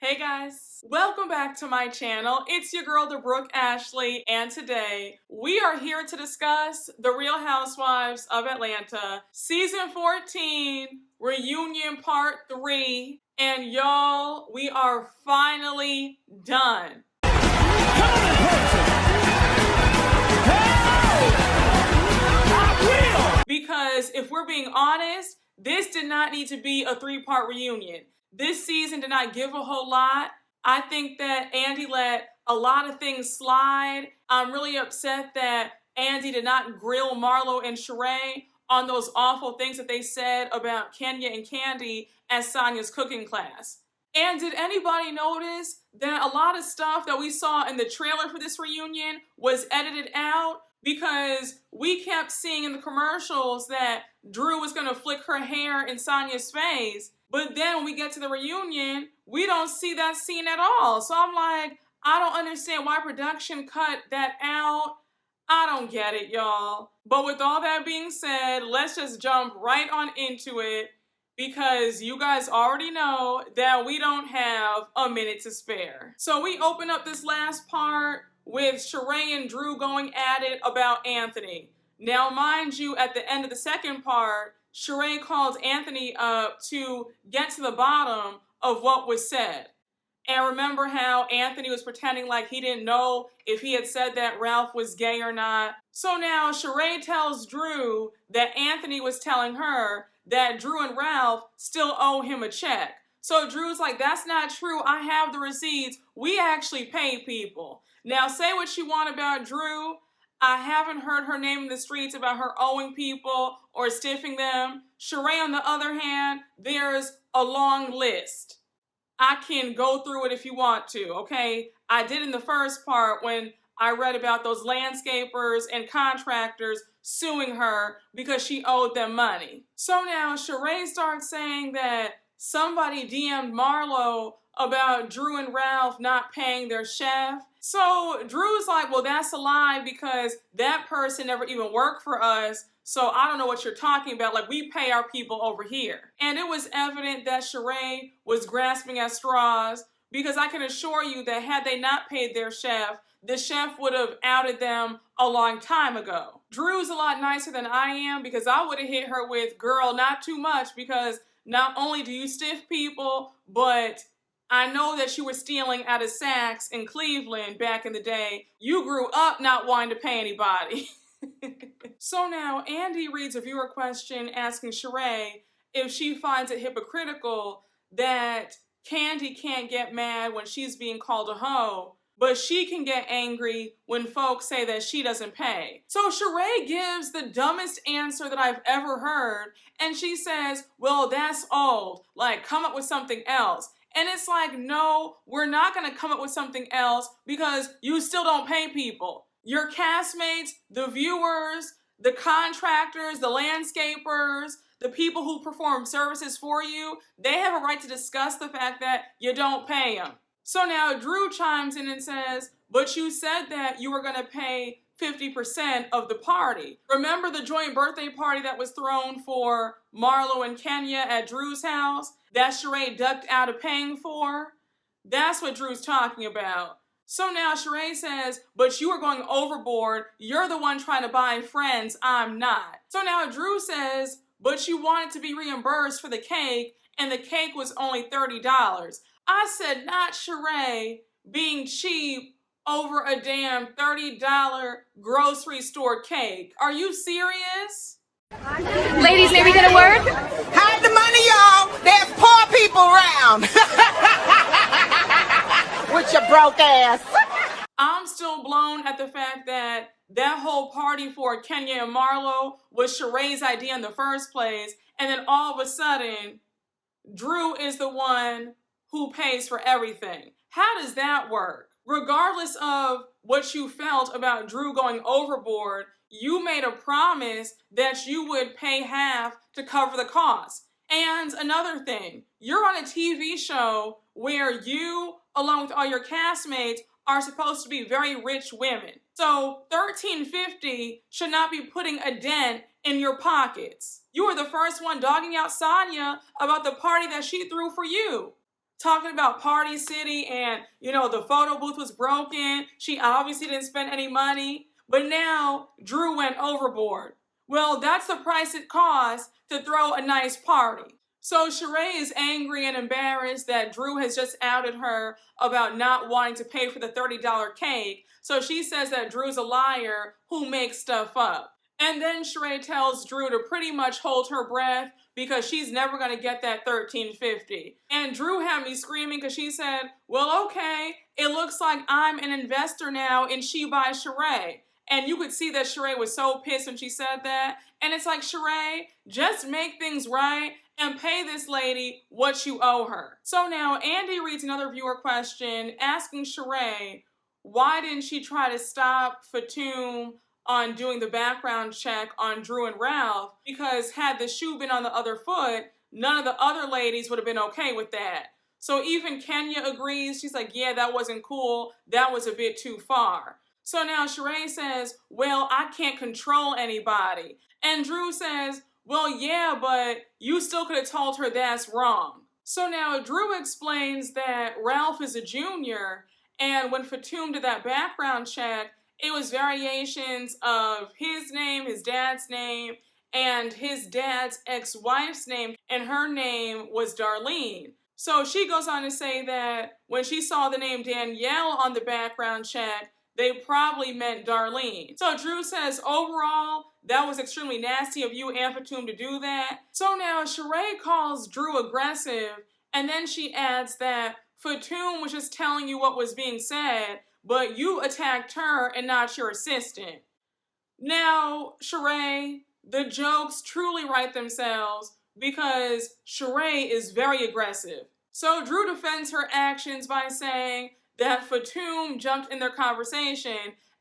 Hey guys, welcome back to my channel. It's your girl, the Brooke Ashley, and today we are here to discuss The Real Housewives of Atlanta, Season 14, Reunion Part 3, and y'all, we are finally done. Because if we're being honest, this did not need to be a 3-part reunion. This season did not give a whole lot. I think that Andy let a lot of things slide. I'm really upset that Andy did not grill Marlo and Shereé on those awful things that they said about Kenya and Kandi at Sonya's cooking class. And did anybody notice that a lot of stuff that we saw in the trailer for this reunion was edited out? Because we kept seeing in the commercials that Drew was gonna flick her hair in Sonya's face. But then when we get to the reunion, we don't see that scene at all. So I'm like, I don't understand why production cut that out. I don't get it, y'all. But with all that being said, let's just jump right on into it because you guys already know that we don't have a minute to spare. So we open up this last part with Shereé and Drew going at it about Anthony. Now, mind you, at the end of the second part, Shereé called Anthony up to get to the bottom of what was said. And remember how Anthony was pretending like he didn't know if he had said that Ralph was gay or not? So now Shereé tells Drew that Anthony was telling her that Drew and Ralph still owe him a check. So Drew's like, that's not true. I have the receipts. We actually pay people. Now, say what you want about Drew. I haven't heard her name in the streets about her owing people or stiffing them. Shereé, on the other hand, there's a long list. I can go through it if you want to, okay? I did in the first part when I read about those landscapers and contractors suing her because she owed them money. So now Shereé starts saying that somebody DM'd Marlo about Drew and Ralph not paying their chef. So Drew's like, well, that's a lie because that person never even worked for us. So I don't know what you're talking about. Like, we pay our people over here. And it was evident that Shereé was grasping at straws because I can assure you that had they not paid their chef, the chef would have outed them a long time ago. Drew's a lot nicer than I am because I would have hit her with, girl, not too much, because not only do you stiff people, but I know that you were stealing out of Saks in Cleveland back in the day. You grew up not wanting to pay anybody. So now Andy reads a viewer question asking Shereé if she finds it hypocritical that Kandi can't get mad when she's being called a hoe, but she can get angry when folks say that she doesn't pay. So Shereé gives the dumbest answer that I've ever heard, and she says, well, that's old. Like, come up with something else. And it's like, no, we're not gonna come up with something else because you still don't pay people. Your castmates, the viewers, the contractors, the landscapers, the people who perform services for you, they have a right to discuss the fact that you don't pay them. So now Drew chimes in and says, but you said that you were gonna pay 50% of the party. Remember the joint birthday party that was thrown for Marlo and Kenya at Drew's house that Shereé ducked out of paying for? That's what Drew's talking about. So now Shereé says, but you are going overboard. You're the one trying to buy friends. I'm not. So now Drew says, but you wanted to be reimbursed for the cake and the cake was only $30. I said, not Shereé being cheap over a damn $30 grocery store cake. Are you serious? Ladies, may we get a word? Hide the money, y'all. There's poor people around. With your broke ass. I'm still blown at the fact that that whole party for Kenya and Marlo was Shereé's idea in the first place, and then all of a sudden, Drew is the one who pays for everything. How does that work? Regardless of what you felt about Drew going overboard, you made a promise that you would pay half to cover the cost. And another thing, you're on a TV show where you, along with all your castmates, are supposed to be very rich women. So $13.50 should not be putting a dent in your pockets. You were the first one dogging out Sonya about the party that she threw for you. talking about Party City and, the photo booth was broken. She obviously didn't spend any money. But now Drew went overboard. Well, that's the price it costs to throw a nice party. So Shereé is angry and embarrassed that Drew has just outed her about not wanting to pay for the $30 cake. So she says that Drew's a liar who makes stuff up. And then Shereé tells Drew to pretty much hold her breath because she's never going to get that $13.50. And Drew had me screaming because she said, well, okay, it looks like I'm an investor now in She by Shereé. And you could see that Shereé was so pissed when she said that. And it's like, Shereé, just make things right and pay this lady what you owe her. So now Andy reads another viewer question asking Shereé, why didn't she try to stop Fatum on doing the background check on Drew and Ralph? Because had the shoe been on the other foot, none of the other ladies would have been okay with that. So even Kenya agrees. She's like, yeah, that wasn't cool. That was a bit too far. So now Shereé says, well, I can't control anybody. And Drew says, well, yeah, but you still could have told her that's wrong. So now Drew explains that Ralph is a junior, and when Fatum did that background check, it was variations of his name, his dad's name, and his dad's ex-wife's name, and her name was Darlene. So she goes on to say that when she saw the name Danielle on the background check, they probably meant Darlene. So Drew says, overall, that was extremely nasty of you and Fatum to do that. So now Shereé calls Drew aggressive, and then she adds that Fatum was just telling you what was being said, but you attacked her and not your assistant. Now, Shereé, the jokes truly write themselves because Shereé is very aggressive. So Drew defends her actions by saying that Fatum jumped in their conversation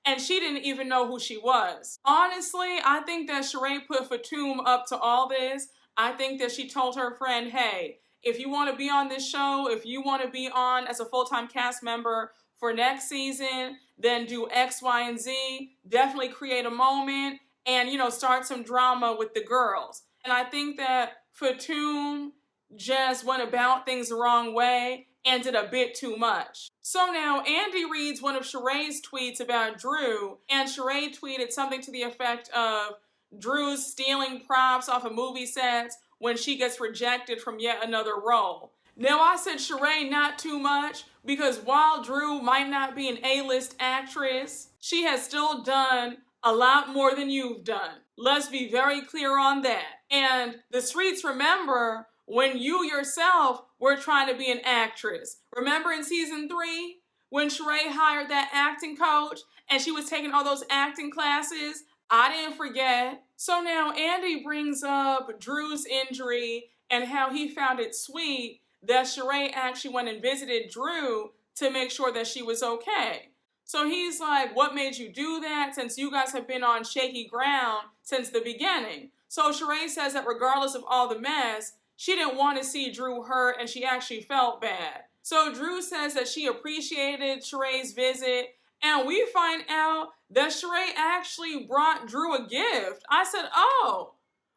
and she didn't even know who she was. Honestly, I think that Shereé put Fatum up to all this. I think that she told her friend, hey, if you want to be on this show, if you want to be on as a full-time cast member for next season, then do X, Y, and Z. Definitely create a moment and, start some drama with the girls. And I think that Fatum just went about things the wrong way and did a bit too much. So now Andy reads one of Shereé's tweets about Drew, and Shereé tweeted something to the effect of Drew's stealing props off of movie sets when she gets rejected from yet another role. Now I said, Shereé, not too much, because while Drew might not be an A-list actress, she has still done a lot more than you've done. Let's be very clear on that. And the streets remember when you yourself were trying to be an actress. Remember in season 3 when Shereé hired that acting coach and she was taking all those acting classes? I didn't forget. So now Andy brings up Drew's injury and how he found it sweet that Shereé actually went and visited Drew to make sure that she was okay. So he's like, what made you do that since you guys have been on shaky ground since the beginning? So Shereé says that regardless of all the mess, she didn't want to see Drew hurt and she actually felt bad. So Drew says that she appreciated Shereé's visit, and we find out that Shereé actually brought Drew a gift. I said, oh,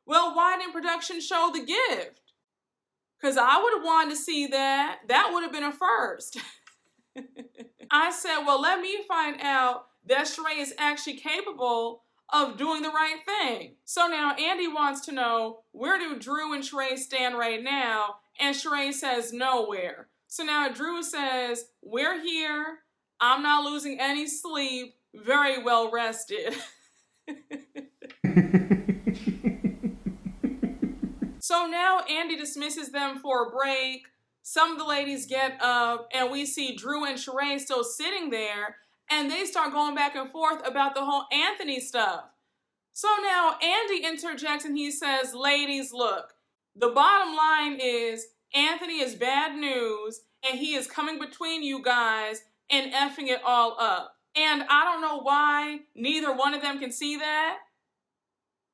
well, why didn't production show the gift? Because I would have wanted to see that. That would have been a first. I said, well, let me find out that Shereé is actually capable of doing the right thing. So now Andy wants to know, where do Drew and Shereé stand right now? And Shereé says nowhere. So now Drew says, we're here. I'm not losing any sleep. Very well rested. So now Andy dismisses them for a break. Some of the ladies get up and we see Drew and Shereé still sitting there, and they start going back and forth about the whole Anthony stuff. So now Andy interjects and he says, ladies, look, the bottom line is Anthony is bad news and he is coming between you guys and effing it all up. And I don't know why neither one of them can see that,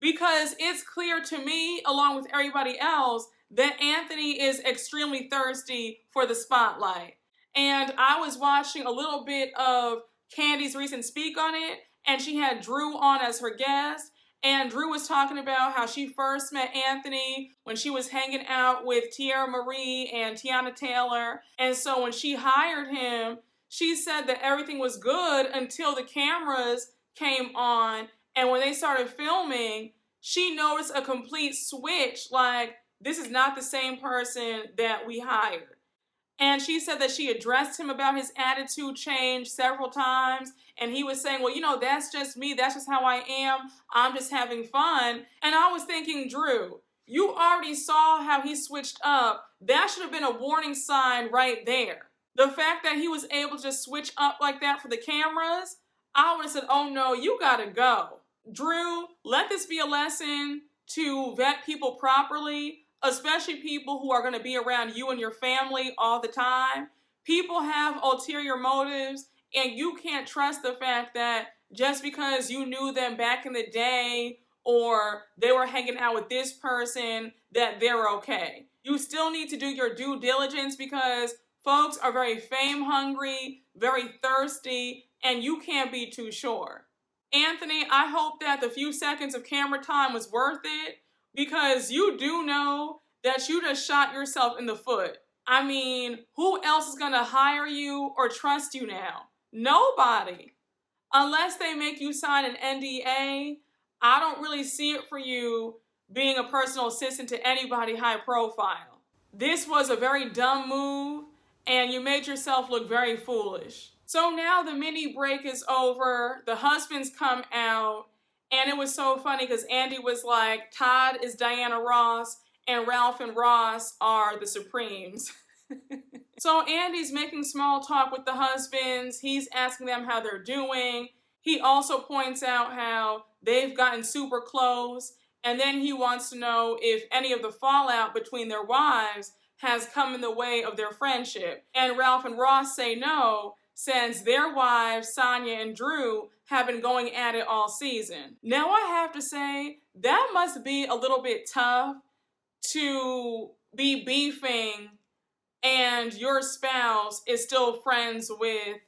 because it's clear to me, along with everybody else, that Anthony is extremely thirsty for the spotlight. And I was watching a little bit of Kandi's recent speak on it, and she had Drew on as her guest, And Drew was talking about how she first met Anthony when she was hanging out with Tierra Marie and Tiana Taylor. And so when she hired him, she said that everything was good until the cameras came on. And when they started filming, she noticed a complete switch, like, this is not the same person that we hired. And she said that she addressed him about his attitude change several times. And he was saying, well, you know, that's just me. That's just how I am. I'm just having fun. And I was thinking, Drew, you already saw how he switched up. That should have been a warning sign right there. The fact that he was able to just switch up like that for the cameras, I would have said, oh no, you gotta go. Drew, let this be a lesson to vet people properly, especially people who are going to be around you and your family all the time. People have ulterior motives, and you can't trust the fact that just because you knew them back in the day or they were hanging out with this person, that they're okay. You still need to do your due diligence because folks are very fame hungry, very thirsty, and you can't be too sure. Anthony, I hope that the few seconds of camera time was worth it, because you do know that you just shot yourself in the foot. I mean, who else is gonna hire you or trust you now? Nobody. Unless they make you sign an NDA, I don't really see it for you being a personal assistant to anybody high profile. This was a very dumb move, and you made yourself look very foolish. So now the mini break is over, the husbands come out, and it was so funny because Andy was like, Todd is Diana Ross, and Ralph and Ross are the Supremes. So Andy's making small talk with the husbands. He's asking them how they're doing. He also points out how they've gotten super close, and then he wants to know if any of the fallout between their wives has come in the way of their friendship. And Ralph and Ross say no, since their wives, Sonia and Drew, have been going at it all season. Now I have to say, that must be a little bit tough to be beefing and your spouse is still friends with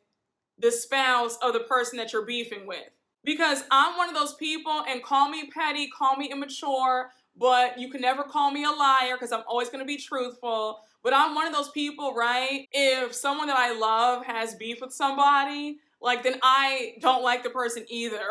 the spouse of the person that you're beefing with. Because I'm one of those people, and call me petty, call me immature, but you can never call me a liar because I'm always going to be truthful. But I'm one of those people, right? If someone that I love has beef with somebody, like, then I don't like the person either.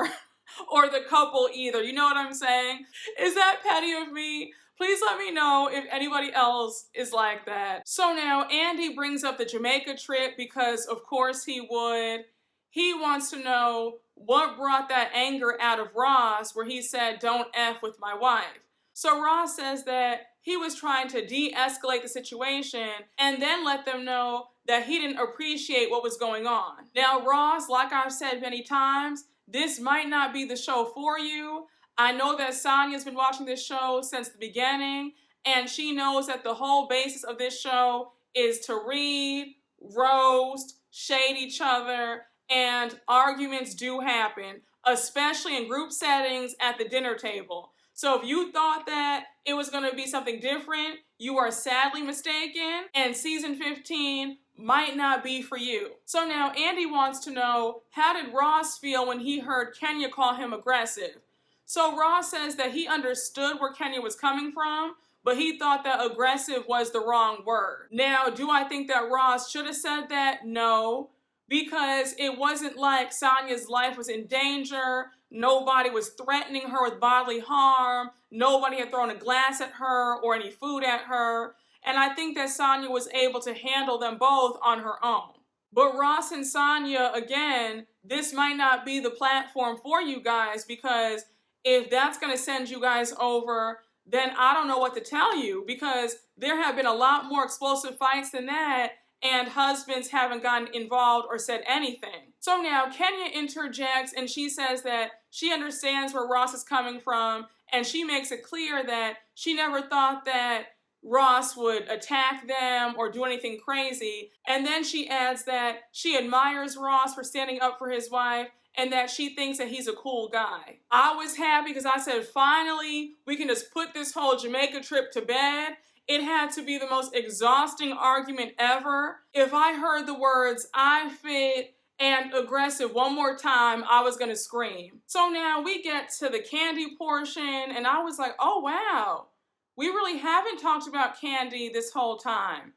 Or the couple either. You know what I'm saying? Is that petty of me? Please let me know if anybody else is like that. So now Andy brings up the Jamaica trip because of course he would. He wants to know what brought that anger out of Ross where he said, don't F with my wife. So Ross says that he was trying to de-escalate the situation and then let them know that he didn't appreciate what was going on. Now Ross, like I've said many times, this might not be the show for you. I know that Sonia's been watching this show since the beginning, and she knows that the whole basis of this show is to read, roast, shade each other, and arguments do happen, especially in group settings at the dinner table. So if you thought that it was going to be something different, you are sadly mistaken, and season 15 might not be for you. So now Andy wants to know, how did Ross feel when he heard Kenya call him aggressive? So Ross says that he understood where Kenya was coming from, but he thought that aggressive was the wrong word. Now, do I think that Ross should have said that? No, because it wasn't like Sonia's life was in danger. Nobody was threatening her with bodily harm. Nobody had thrown a glass at her or any food at her. And I think that Sonia was able to handle them both on her own. But Ross and Sonia, again, this might not be the platform for you guys, because if that's going to send you guys over, then I don't know what to tell you, because there have been a lot more explosive fights than that, and husbands haven't gotten involved or said anything. So now Kenya interjects, and she says that she understands where Ross is coming from, and she makes it clear that she never thought that Ross would attack them or do anything crazy. And then she adds that she admires Ross for standing up for his wife, and that she thinks that he's a cool guy. I was happy because I said, finally, we can just put this whole Jamaica trip to bed. It had to be the most exhausting argument ever. If I heard the words, I fit and aggressive one more time, I was gonna scream. So now we get to the Kandi portion, and I was like, oh wow, we really haven't talked about Kandi this whole time.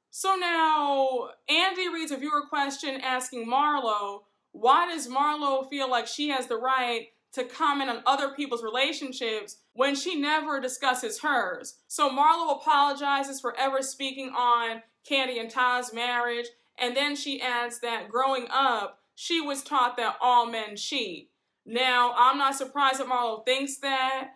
So now Andy reads a viewer question asking Marlo, why does Marlo feel like she has the right to comment on other people's relationships when she never discusses hers? So Marlo apologizes for ever speaking on Kandi and Todd's marriage, and then she adds that growing up, she was taught that all men cheat. Now, I'm not surprised that Marlo thinks that.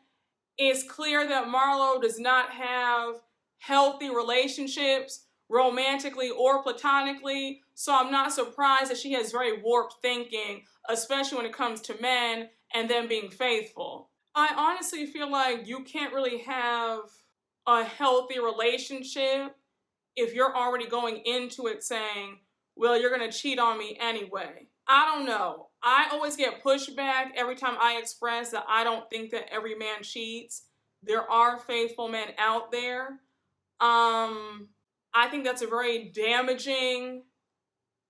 It's clear that Marlo does not have healthy relationships, romantically or platonically, so I'm not surprised that she has very warped thinking, especially when it comes to men and them being faithful. I honestly feel like you can't really have a healthy relationship if you're already going into it saying, well, you're gonna cheat on me anyway. I don't know. I always get pushback every time I express that I don't think that every man cheats. There are faithful men out there. I think that's a very damaging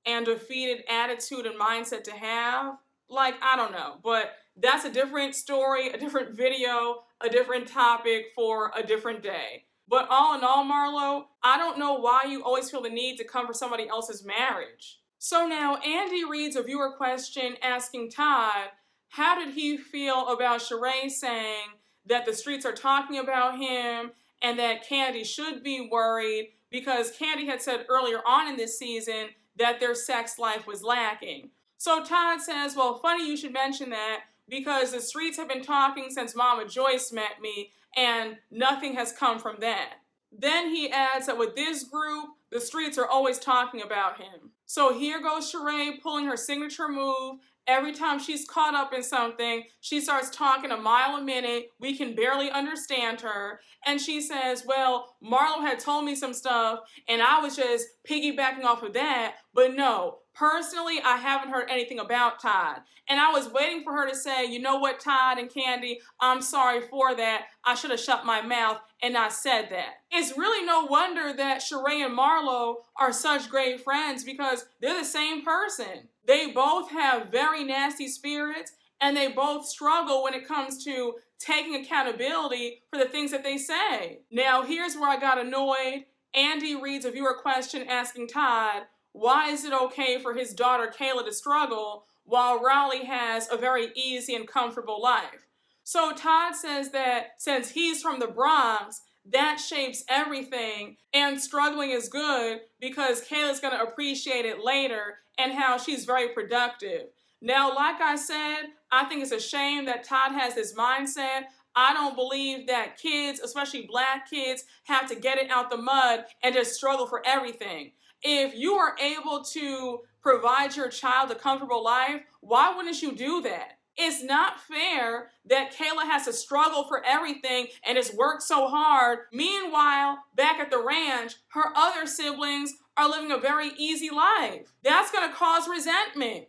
and defeated attitude and mindset to have. Like, I don't know, but that's a different story, a different video, a different topic for a different day. But all in all, Marlo, I don't know why you always feel the need to come for somebody else's marriage. So now Andy reads a viewer question asking Todd, how did he feel about Shereé saying that the streets are talking about him and that Kandi should be worried because Kandi had said earlier on in this season that their sex life was lacking. So Todd says, well, funny you should mention that because the streets have been talking since Mama Joyce met me and nothing has come from that. Then he adds that with this group, the streets are always talking about him. So here goes Shereé pulling her signature move. Every time she's caught up in something, she starts talking a mile a minute. We can barely understand her. And she says, well, Marlo had told me some stuff and I was just piggybacking off of that. But no, personally, I haven't heard anything about Todd. And I was waiting for her to say, you know what, Todd and Kandi, I'm sorry for that. I should have shut my mouth and not said that. It's really no wonder that Shereé and Marlo are such great friends because they're the same person. They both have very nasty spirits and they both struggle when it comes to taking accountability for the things that they say. Now, here's where I got annoyed. Andy reads a viewer question asking Todd, why is it okay for his daughter Kayla to struggle while Raleigh has a very easy and comfortable life? So Todd says that since he's from the Bronx, that shapes everything, and struggling is good because Kayla's going to appreciate it later and how she's very productive. Now, like I said, I think it's a shame that Todd has this mindset. I don't believe that kids, especially black kids, have to get it out the mud and just struggle for everything. If you are able to provide your child a comfortable life, why wouldn't you do that? It's not fair that Kayla has to struggle for everything and has worked so hard. Meanwhile, back at the ranch, her other siblings are living a very easy life. That's going to cause resentment.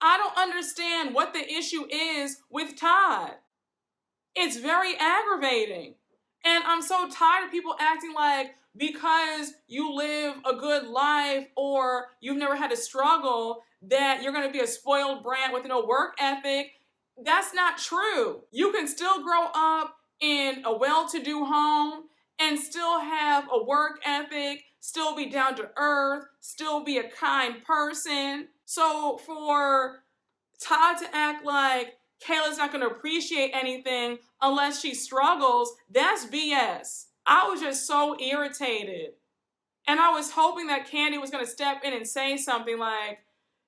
I don't understand what the issue is with Todd. It's very aggravating. And I'm so tired of people acting like because you live a good life or you've never had to struggle that you're going to be a spoiled brat with no work ethic. That's not true. You can still grow up in a well-to-do home and still have a work ethic, still be down to earth, still be a kind person. So for Todd to act like Kayla's not going to appreciate anything unless she struggles, that's BS. I was just so irritated. And I was hoping that Kandi was going to step in and say something like,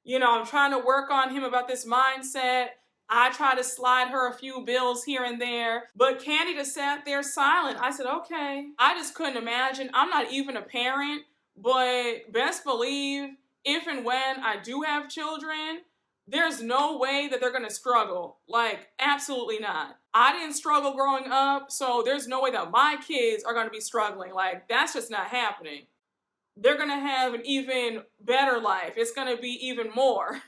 you know, I'm trying to work on him about this mindset. I try to slide her a few bills here and there, but Kandi just sat there silent. I said, okay. I just couldn't imagine. I'm not even a parent, but best believe if and when I do have children, there's no way that they're going to struggle. Like, absolutely not. I didn't struggle growing up, so there's no way that my kids are going to be struggling. Like, that's just not happening. They're going to have an even better life. It's going to be even more.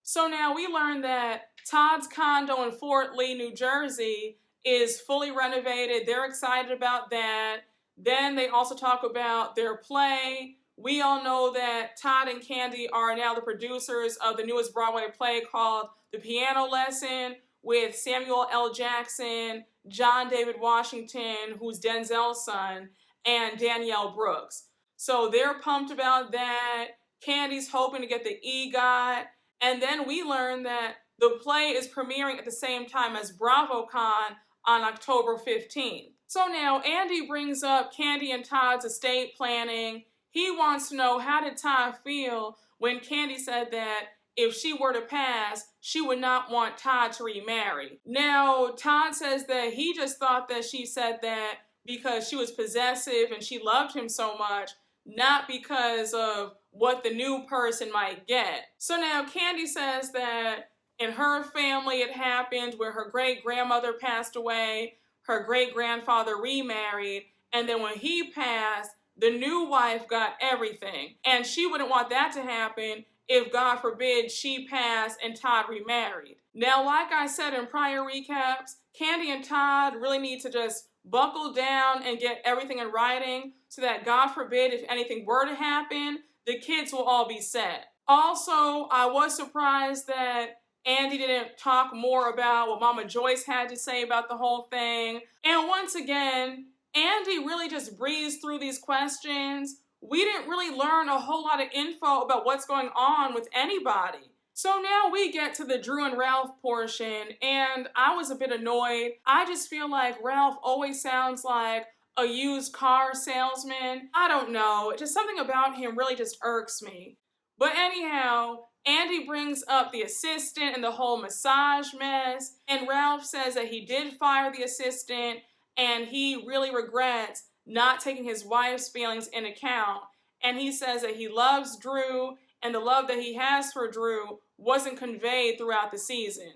So now we learned that Todd's condo in Fort Lee, New Jersey is fully renovated. They're excited about that. Then they also talk about their play, we all know that Todd and Kandi are now the producers of the newest Broadway play called The Piano Lesson with Samuel L. Jackson, John David Washington, who's Denzel's son, and Danielle Brooks. So they're pumped about that. Kandi's hoping to get the EGOT. And then we learn that the play is premiering at the same time as BravoCon on October 15th. So now Andy brings up Kandi and Todd's estate planning. He wants to know, how did Todd feel when Kandi said that if she were to pass, she would not want Todd to remarry? Now, Todd says that he just thought that she said that because she was possessive and she loved him so much, not because of what the new person might get. So now Kandi says that in her family it happened where her great-grandmother passed away, her great-grandfather remarried, and then when he passed, the new wife got everything. And she wouldn't want that to happen if, God forbid, she passed and Todd remarried. Now, like I said in prior recaps, Kandi and Todd really need to just buckle down and get everything in writing so that, God forbid, if anything were to happen, the kids will all be set. Also, I was surprised that Andy didn't talk more about what Mama Joyce had to say about the whole thing. And once again, Andy really just breezed through these questions. We didn't really learn a whole lot of info about what's going on with anybody. So now we get to the Drew and Ralph portion, and I was a bit annoyed. I just feel like Ralph always sounds like a used car salesman. I don't know, just something about him really just irks me. But anyhow, Andy brings up the assistant and the whole massage mess, and Ralph says that he did fire the assistant and he really regrets not taking his wife's feelings in account. And he says that he loves Drew and the love that he has for Drew wasn't conveyed throughout the season.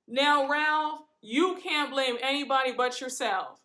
Now, Ralph, you can't blame anybody but yourself.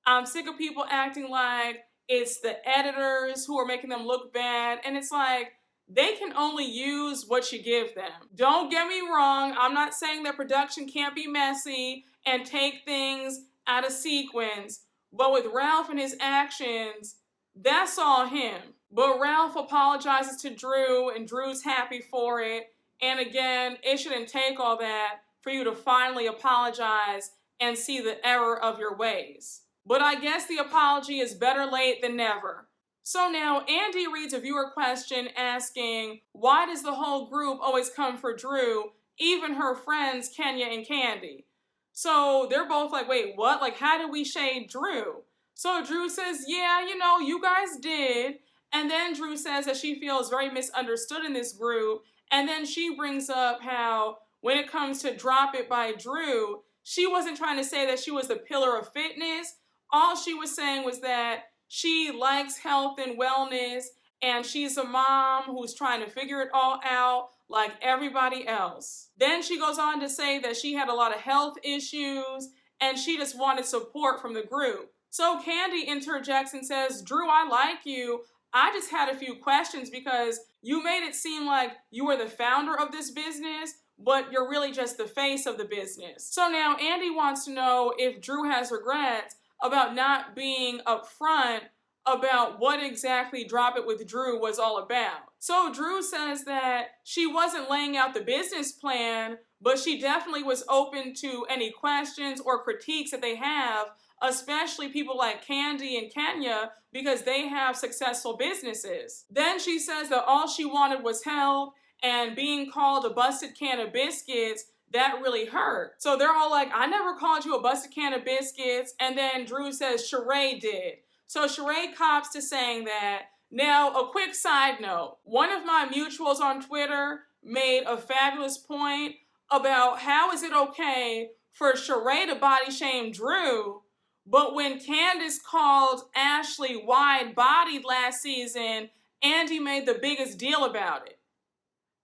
I'm sick of people acting like it's the editors who are making them look bad, and it's like, they can only use what you give them. Don't get me wrong, I'm not saying that production can't be messy and take things out of sequence, but with Ralph and his actions, that's all him. But Ralph apologizes to Drew, and Drew's happy for it. And again, it shouldn't take all that for you to finally apologize and see the error of your ways. But I guess the apology is better late than never. So now Andy reads a viewer question asking, why does the whole group always come for Drew, even her friends Kenya and Kandi? So they're both like, wait, what? Like, how did we shade Drew? So Drew says, yeah, you guys did. And then Drew says that she feels very misunderstood in this group. And then she brings up how when it comes to Drop It by Drew, she wasn't trying to say that she was the pillar of fitness. All she was saying was that she likes health and wellness, and she's a mom who's trying to figure it all out like everybody else. Then she goes on to say that she had a lot of health issues, and she just wanted support from the group. So Kandi interjects and says, Drew, I like you. I just had a few questions because you made it seem like you were the founder of this business, but you're really just the face of the business. So now Andy wants to know if Drew has regrets about not being upfront about what exactly Drop It with Drew was all about. So Drew says that she wasn't laying out the business plan, but she definitely was open to any questions or critiques that they have, especially people like Kandi and Kenya, because they have successful businesses. Then she says that all she wanted was help, and being called a busted can of biscuits, that really hurt. So they're all like, I never called you a busted can of biscuits. And then Drew says Shereé did. So Shereé cops to saying that. Now, a quick side note. One of my mutuals on Twitter made a fabulous point about how is it okay for Shereé to body shame Drew, but when Candace called Ashley wide-bodied last season, Andy made the biggest deal about it.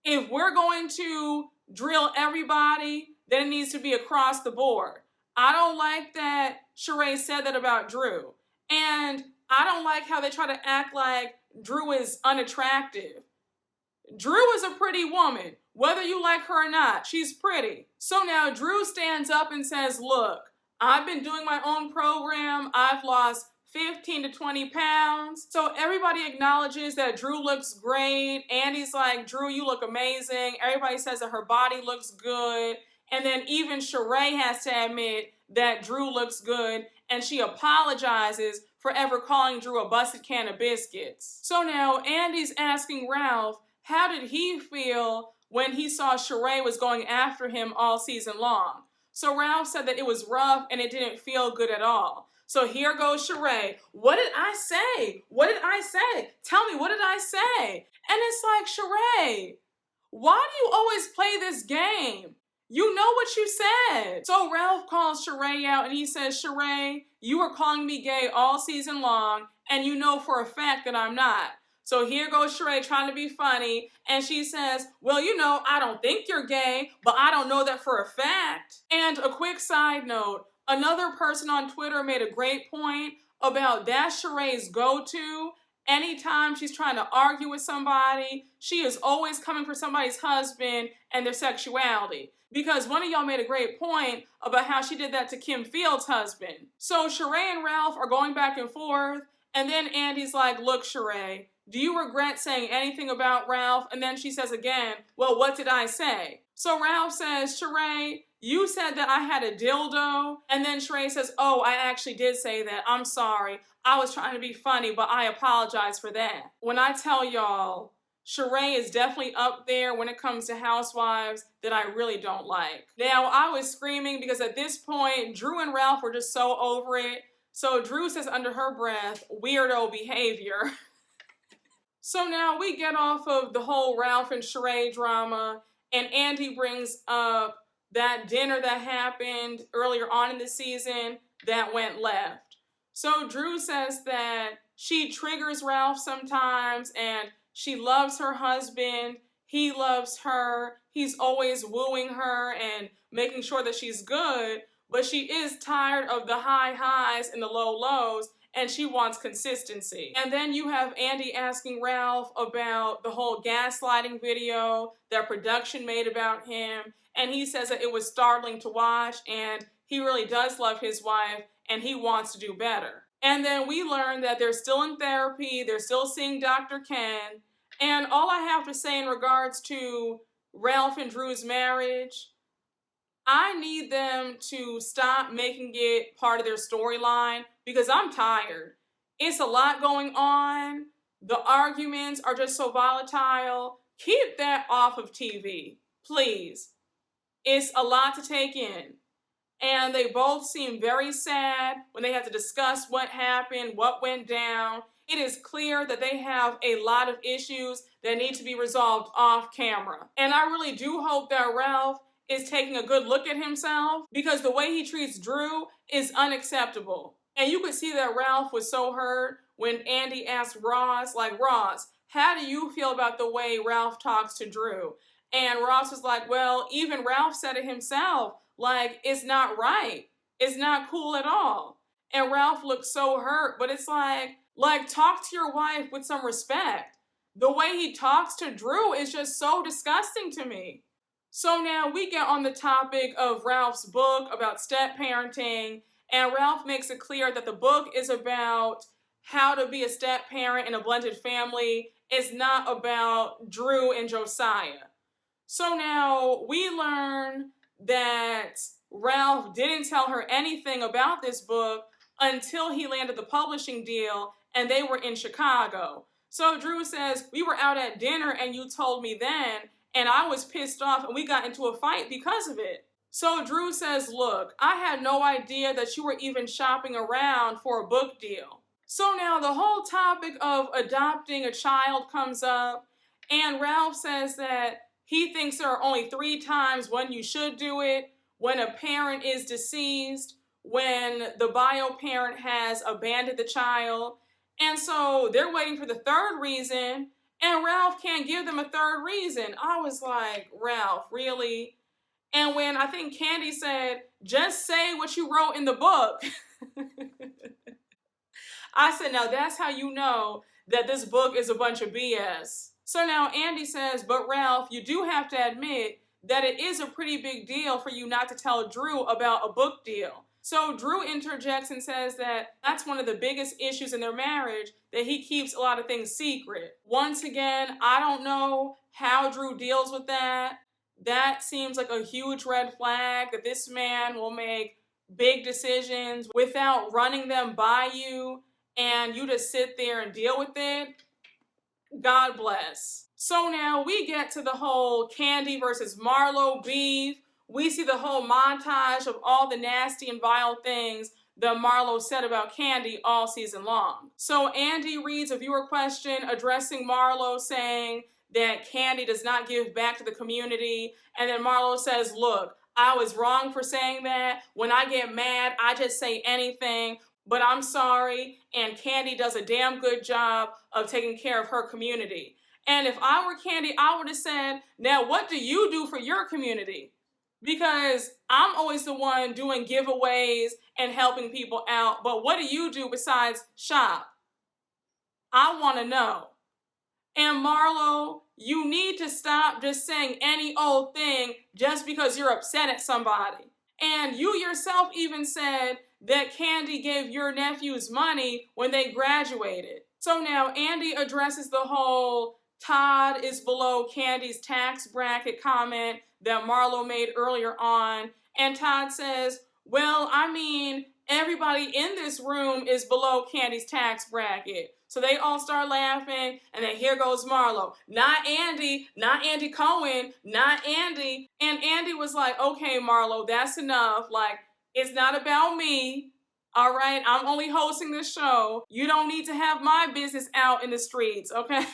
If we're going to drill everybody, then it needs to be across the board. I don't like that Shereé said that about Drew. And I don't like how they try to act like Drew is unattractive. Drew is a pretty woman, whether you like her or not. She's pretty. So now Drew stands up and says, look, I've been doing my own program. I've lost 15 to 20 pounds. So everybody acknowledges that Drew looks great. Andy's like, Drew, you look amazing. Everybody says that her body looks good. And then even Shereé has to admit that Drew looks good. And she apologizes for ever calling Drew a busted can of biscuits. So now Andy's asking Ralph, how did he feel when he saw Shereé was going after him all season long? So Ralph said that it was rough and it didn't feel good at all. So here goes Shereé. What did I say? What did I say? Tell me, what did I say? And it's like, Shereé, why do you always play this game? You know what you said. So Ralph calls Shereé out and he says, Shereé, you were calling me gay all season long and you know for a fact that I'm not. So here goes Shereé trying to be funny, and she says, well, you know, I don't think you're gay, but I don't know that for a fact. And a quick side note, another person on Twitter made a great point about that's Shereé's go-to. Anytime she's trying to argue with somebody, she is always coming for somebody's husband and their sexuality. Because one of y'all made a great point about how she did that to Kim Field's husband. So Shereé and Ralph are going back and forth, and then Andy's like, look, Shereé, do you regret saying anything about Ralph? And then she says again, well, what did I say? So Ralph says, Shereé, you said that I had a dildo. And then Shereé says, oh, I actually did say that. I'm sorry. I was trying to be funny, but I apologize for that. When I tell y'all, Shereé is definitely up there when it comes to Housewives that I really don't like. Now, I was screaming because at this point, Drew and Ralph were just so over it. So Drew says under her breath, weirdo behavior. So now we get off of the whole Ralph and Shereé drama, and Andy brings up that dinner that happened earlier on in the season that went left. So Drew says that she triggers Ralph sometimes, and she loves her husband, he loves her, he's always wooing her and making sure that she's good, but she is tired of the high highs and the low lows, and she wants consistency. And then you have Andy asking Ralph about the whole gaslighting video that production made about him, and he says that it was startling to watch, and he really does love his wife, and he wants to do better. And then we learn that they're still in therapy, they're still seeing Dr. Ken, and all I have to say in regards to Ralph and Drew's marriage, I need them to stop making it part of their storyline because I'm tired. It's a lot going on. The arguments are just so volatile. Keep that off of TV, please. It's a lot to take in. And they both seem very sad when they have to discuss what happened, what went down. It is clear that they have a lot of issues that need to be resolved off camera. And I really do hope that Ralph is taking a good look at himself because the way he treats Drew is unacceptable. And you could see that Ralph was so hurt when Andy asked Ross, like, Ross, how do you feel about the way Ralph talks to Drew? And Ross was like, well, even Ralph said it himself, like, it's not right. It's not cool at all. And Ralph looked so hurt, but it's like, talk to your wife with some respect. The way he talks to Drew is just so disgusting to me. So now we get on the topic of Ralph's book about step parenting, and Ralph makes it clear that the book is about how to be a step parent in a blended family. It's not about Drew and Josiah. So now we learn that Ralph didn't tell her anything about this book until he landed the publishing deal and they were in Chicago. So Drew says, we were out at dinner and you told me then, and I was pissed off and we got into a fight because of it. So Drew says, look, I had no idea that you were even shopping around for a book deal. So now the whole topic of adopting a child comes up, and Ralph says that he thinks there are only 3 times when you should do it: when a parent is deceased, when the bio parent has abandoned the child. And so they're waiting for the 3rd reason, and Ralph can't give them a 3rd reason. I was like, Ralph, really? And when I think Kandi said, just say what you wrote in the book, I said, now that's how you know that this book is a bunch of BS. So now Andy says, but Ralph, you do have to admit that it is a pretty big deal for you not to tell Drew about a book deal. So Drew interjects and says that that's one of the biggest issues in their marriage, that he keeps a lot of things secret. Once again, I don't know how Drew deals with that. That seems like a huge red flag, that this man will make big decisions without running them by you and you just sit there and deal with it. God bless. So now we get to the whole Kandi versus Marlo beef. We see the whole montage of all the nasty and vile things that Marlo said about Kandi all season long. So Andy reads a viewer question addressing Marlo, saying that Kandi does not give back to the community. And then Marlo says, look, I was wrong for saying that. When I get mad, I just say anything. But I'm sorry, and Kandi does a damn good job of taking care of her community. And if I were Kandi, I would have said, now what do you do for your community? Because I'm always the one doing giveaways and helping people out. But what do you do besides shop? I want to know. And Marlo, you need to stop just saying any old thing just because you're upset at somebody. And you yourself even said that Kandi gave your nephews money when they graduated. So now Andy addresses the whole Todd is below Kandi's tax bracket comment that Marlo made earlier on. And Todd says, well, I mean, everybody in this room is below Kandi's tax bracket. So they all start laughing, and then here goes Marlo. Not Andy Cohen, not Andy. And Andy was like, okay, Marlo, that's enough. Like, it's not about me. All right, I'm only hosting this show. You don't need to have my business out in the streets, okay?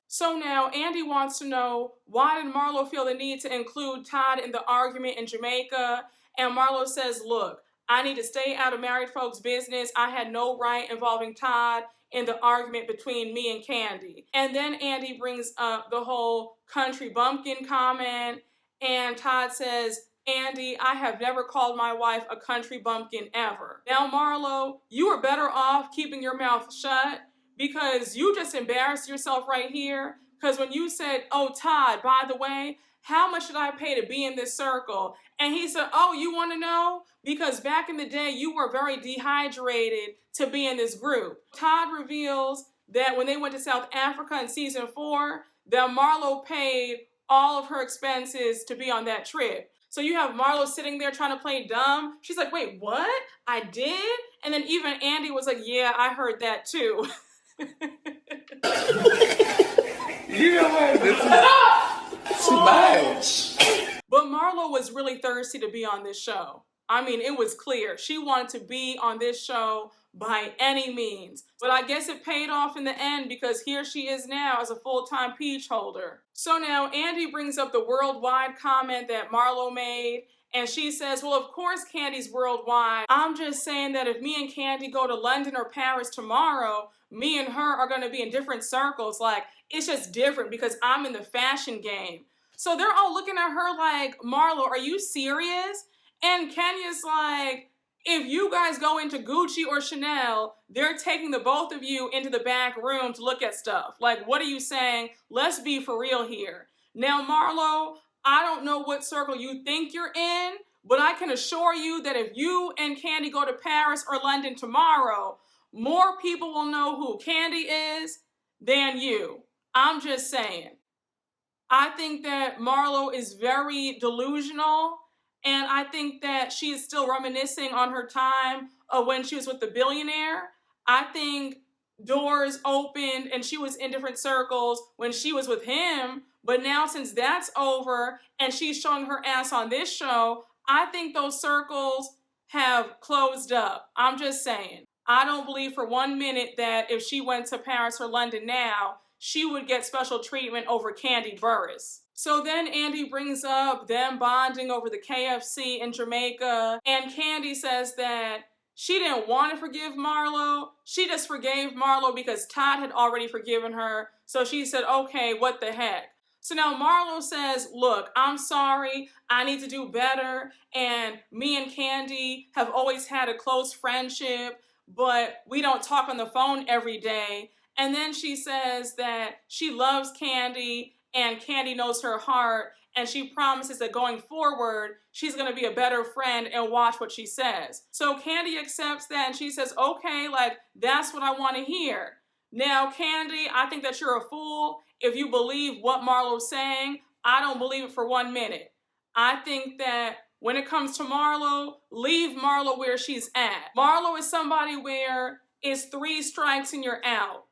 So now Andy wants to know, why did Marlo feel the need to include Todd in the argument in Jamaica? And Marlo says, look, I need to stay out of married folks' business. I had no right involving Todd in the argument between me and Kandi. And then Andy brings up the whole country bumpkin comment, and Todd says, Andy, I have never called my wife a country bumpkin ever. Now, Marlo, you are better off keeping your mouth shut, because you just embarrassed yourself right here. Because when you said, oh, Todd, by the way, how much should I pay to be in this circle? And he said, oh, you want to know? Because back in the day, you were very dehydrated to be in this group. Todd reveals that when they went to South Africa in season 4, that Marlo paid all of her expenses to be on that trip. So you have Marlo sitting there trying to play dumb. She's like, wait, what? I did? And then even Andy was like, yeah, I heard that too. You know what? This is too much. But Marlo was really thirsty to be on this show. I mean, it was clear. She wanted to be on this show by any means. But I guess it paid off in the end, because here she is now as a full-time peach holder. So now Andy brings up the worldwide comment that Marlo made. And she says, well, of course Kandi's worldwide. I'm just saying that if me and Kandi go to London or Paris tomorrow, me and her are going to be in different circles. Like, it's just different because I'm in the fashion game. So they're all looking at her like, Marlo, are you serious? And Kenya's like, if you guys go into Gucci or Chanel, they're taking the both of you into the back room to look at stuff. Like, what are you saying? Let's be for real here. Now, Marlo, I don't know what circle you think you're in, but I can assure you that if you and Kandi go to Paris or London tomorrow, more people will know who Kandi is than you. I'm just saying. I think that Marlo is very delusional, and I think that she is still reminiscing on her time of when she was with the billionaire. I think doors opened and she was in different circles when she was with him, but now since that's over and she's showing her ass on this show, I think those circles have closed up. I'm just saying. I don't believe for 1 minute that if she went to Paris or London now, she would get special treatment over Kandi Burruss. So then Andy brings up them bonding over the KFC in Jamaica, and Kandi says that she didn't want to forgive Marlo. She just forgave Marlo because Todd had already forgiven her. So she said, okay, what the heck? So now Marlo says, look, I'm sorry. I need to do better. And me and Kandi have always had a close friendship, but we don't talk on the phone every day. And then she says that she loves Kandi and Kandi knows her heart and she promises that going forward, she's going to be a better friend and watch what she says. So Kandi accepts that, and she says, okay, like, that's what I want to hear. Now, Kandi, I think that you're a fool if you believe what Marlo's saying. I don't believe it for 1 minute. I think that when it comes to Marlo, leave Marlo where she's at. Marlo is somebody where it's 3 strikes and you're out.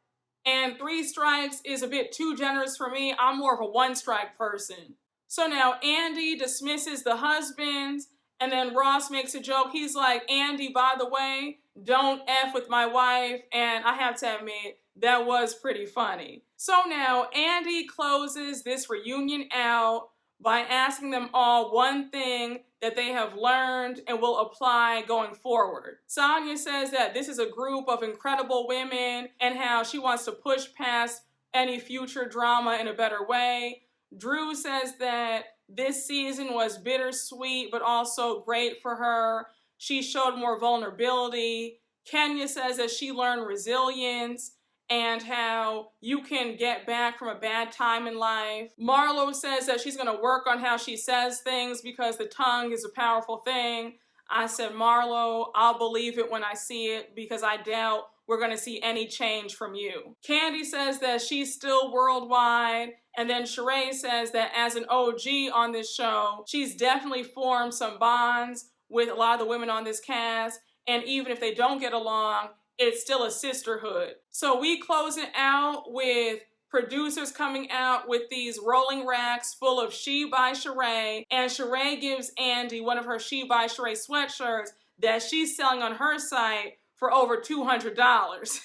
And 3 strikes is a bit too generous for me. I'm more of a 1-strike person. So now Andy dismisses the husbands, and then Ross makes a joke. He's like, Andy, by the way, don't F with my wife. And I have to admit, that was pretty funny. So now Andy closes this reunion out by asking them all one thing that they have learned and will apply going forward. Sonia says that this is a group of incredible women and how she wants to push past any future drama in a better way. Drew says that this season was bittersweet but also great for her. She showed more vulnerability. Kenya says that she learned resilience and how you can get back from a bad time in life. Marlo says that she's going to work on how she says things because the tongue is a powerful thing. I said, Marlo, I'll believe it when I see it because I doubt we're going to see any change from you. Kandi says that she's still worldwide. And then Shereé says that as an OG on this show, she's definitely formed some bonds with a lot of the women on this cast. And even if they don't get along, it's still a sisterhood. So we close it out with producers coming out with these rolling racks full of She by Shereé, and Shereé gives Andy one of her She by Shereé sweatshirts that she's selling on her site for over $200.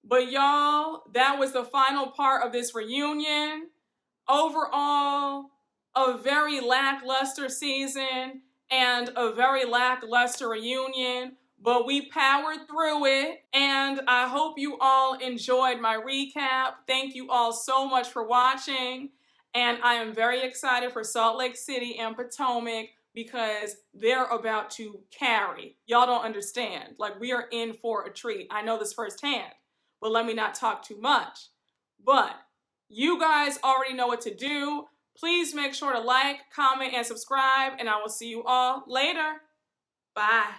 But y'all, that was the final part of this reunion. Overall, a very lackluster season and a very lackluster reunion. But we powered through it, and I hope you all enjoyed my recap. Thank you all so much for watching, and I am very excited for Salt Lake City and Potomac because they're about to carry. Y'all don't understand. Like, we are in for a treat. I know this firsthand, but let me not talk too much. But you guys already know what to do. Please make sure to like, comment, and subscribe, and I will see you all later. Bye.